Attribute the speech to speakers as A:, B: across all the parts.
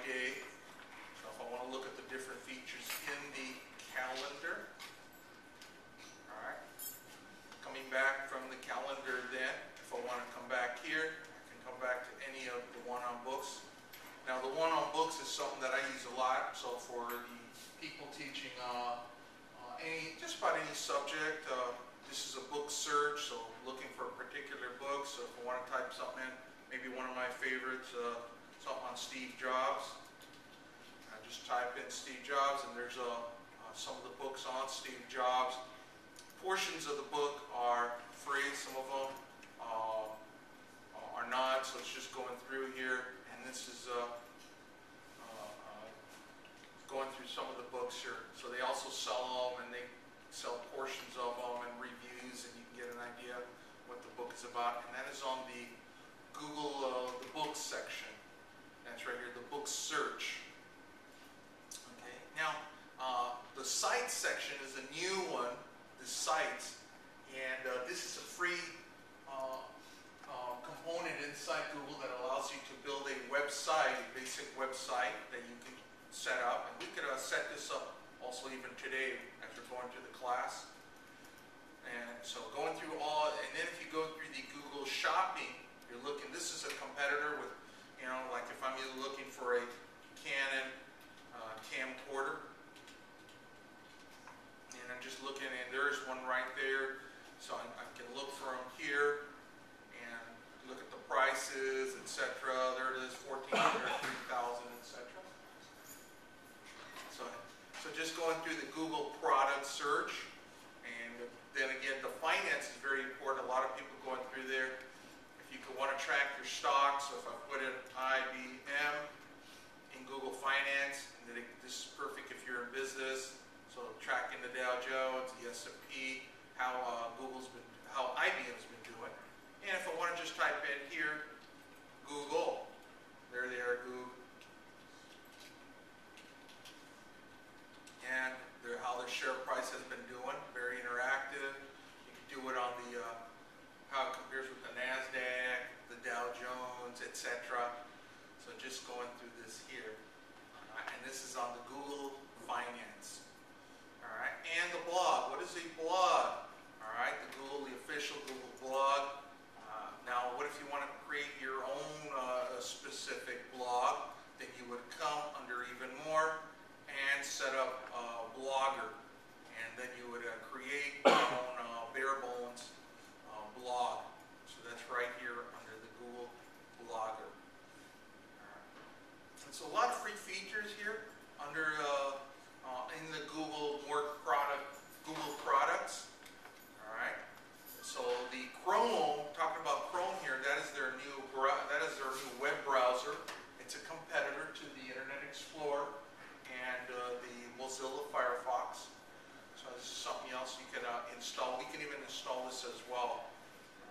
A: day. So if I want to look at the different features in the calendar. Alright. Coming back from the calendar then, if I want to come back here, I can come back to any of the one on books. Now the one on books is something that I use a lot, so for the people teaching just about any subject, this is a book search, so looking for a particular book. So if I want to type something in, maybe one of my favorites, something on Steve Jobs, I just type in Steve Jobs, and there's some of the books on Steve Jobs. Portions of the book are free, some of them are not, so it's just going through here, and this is going through some of the books here. So they also sell them, and they sell portions of them and reviews, and you can get an idea what the book is about. And that is on the Google, the books section. That's right here, the book search. Okay. Now, the sites section is a new one, the sites, and this is a free component inside Google that allows you to build a website, a basic website that you can set up. And we could set this up also even today as we're going through the class. And so going through all, and then if you go through the Google Shopping, you're looking, this is a competitor with, you know, like if I'm either looking for a Canon camcorder, and I'm just looking, and there's one right there, so I can look for them here and look at the prices, etc. There it is, 1,400, 3,000, etc. So just going through the Google product search, and then again, the finance is very important. A lot of people going through there. If you could want to track your stocks, so if I put in IBM in Google Finance, and then this is perfect if you're in business. So tracking the Dow Jones, the S&P, how IBM's been doing. And if I want to just type in here, Google, there they are, Google. And how their share price has been doing, very interactive. You can do it on the how it compares with the NASDAQ, the Dow Jones, etc. So just going through this here, and this is on the Google Finance. All right, and the blog. What is a blog? All right, the official Google blog. Now, what if you want to create your own specific blog? Then you would come under even more and set up Blogger, and then you would create your own bare bones blog. So that's right here under the Google Blogger. And so a lot of free features here under in the Google Google products. All right. So the Chrome, talking about Chrome here, that is their new web browser. It's a competitor to the Internet Explorer and the Mozilla Firefox. So this is something else you can install. We can even install this as well.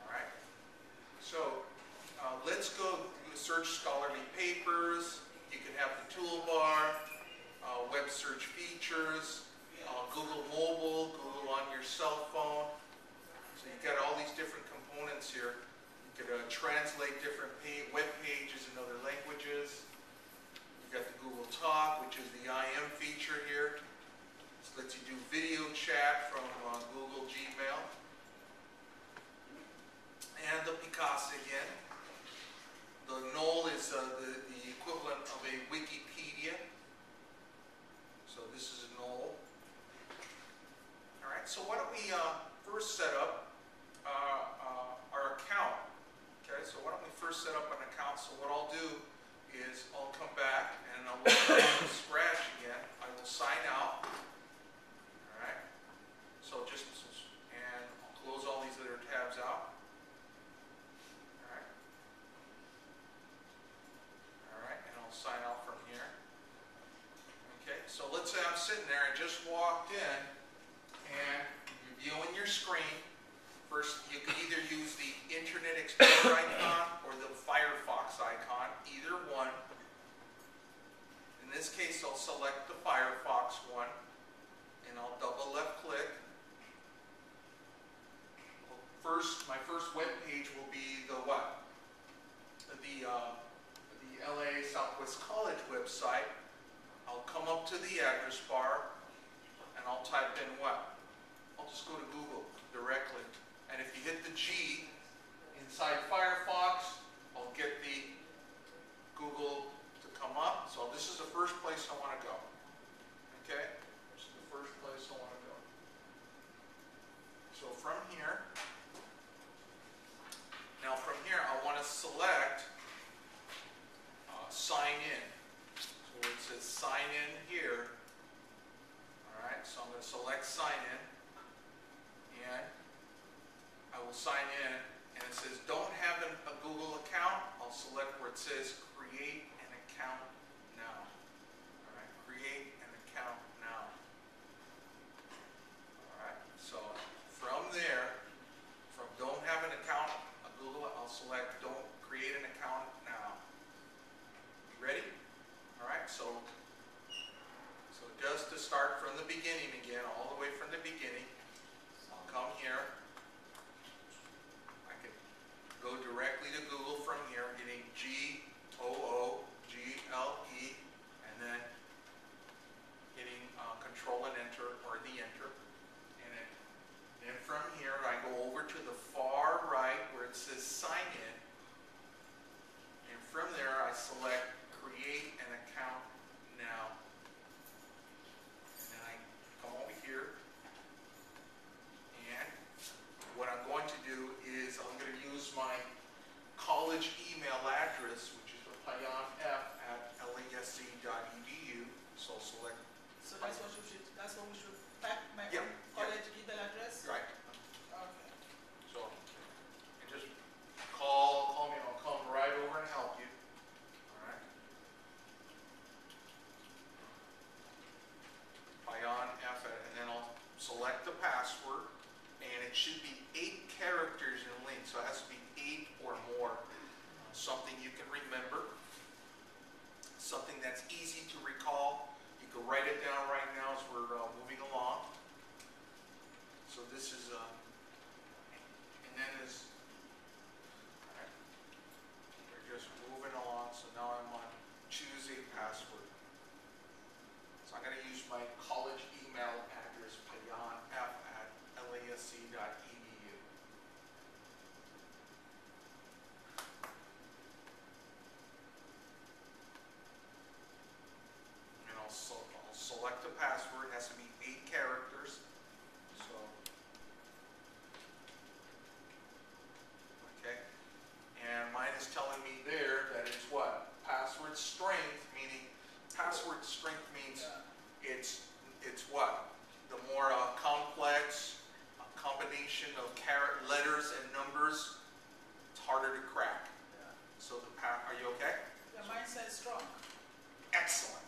A: All right. So let's go search scholarly papers. You can have the toolbar, web search features, Google Mobile, Google on your cell phone. So you've got all these different components here. You could translate different web pages in other languages. You've got the Google Talk, which is the IM feature here. This lets you do video chat from Google Gmail. And the Picasso again. The Knoll is the equivalent of a Wikipedia. So this is a Knoll. All right, so why don't we first set up our account. Okay, so why don't we first set up an account? So what I'll do is I'll come back and I'll look from scratch again. I will sign out. All right. So and I'll close all these other tabs out. All right. All right, and I'll sign out from here. Okay. So let's say I'm sitting there and just walked in, and you're viewing your screen. First, you can either use the Internet Explorer icon or the Firefox icon, either one. In this case, I'll select the Firefox one, and I'll double left click. My first web page will be the what? The LA Southwest College website. to the address bar and I'll type in what? I'll just go to Google directly. And if you hit the G inside Firefox, I'll get the Google to come up. So this is the first place I want to go. Okay? This is the first place I want to go. So from here, now from here I want to select sign in. So it says sign in here. Alright, so I'm going to select sign in. And I will sign in. And it says don't have a Google account. I'll select where it says create an account now. Alright, create an account now. Alright, so from there, from don't have an account, a Google, I'll select don't create an account now. You ready? Alright, so just to start from the beginning again, all the way from the beginning, I'll come here. I can go directly to Google from here, hitting Google, and then hitting Control and Enter, or the Enter. And then from here, I go over to the far right where it says Sign In. And from there, I select Create an Account Now. And then I come over here. And what I'm going to do is I'm going to use my college email address, which is payonf@lasc.edu. So I'll select.
B: So that's what we should type, my college email address?
A: Right.
B: Okay.
A: So, and just call me, I'll come right over and help you. Alright. payonf, and then I'll select the password, and it should be 8 characters in length, so it has to be 8 or more. Something you can remember, something that's easy to recall. You can write it down right now as we're moving along. So this is, and then is, alright, we're just moving along, so now I'm on choose a password. So I'm going to use my college email address, payonf@lasc.edu. And I'll select the password. It has to be 8 characters. So, okay. And mine is telling me there that it's what? Password strength, meaning password strength means it's what? The more complex combination of letters and numbers, it's harder to crack.
B: Yeah.
A: So are you okay?
B: Yeah, mine says strong.
A: Excellent.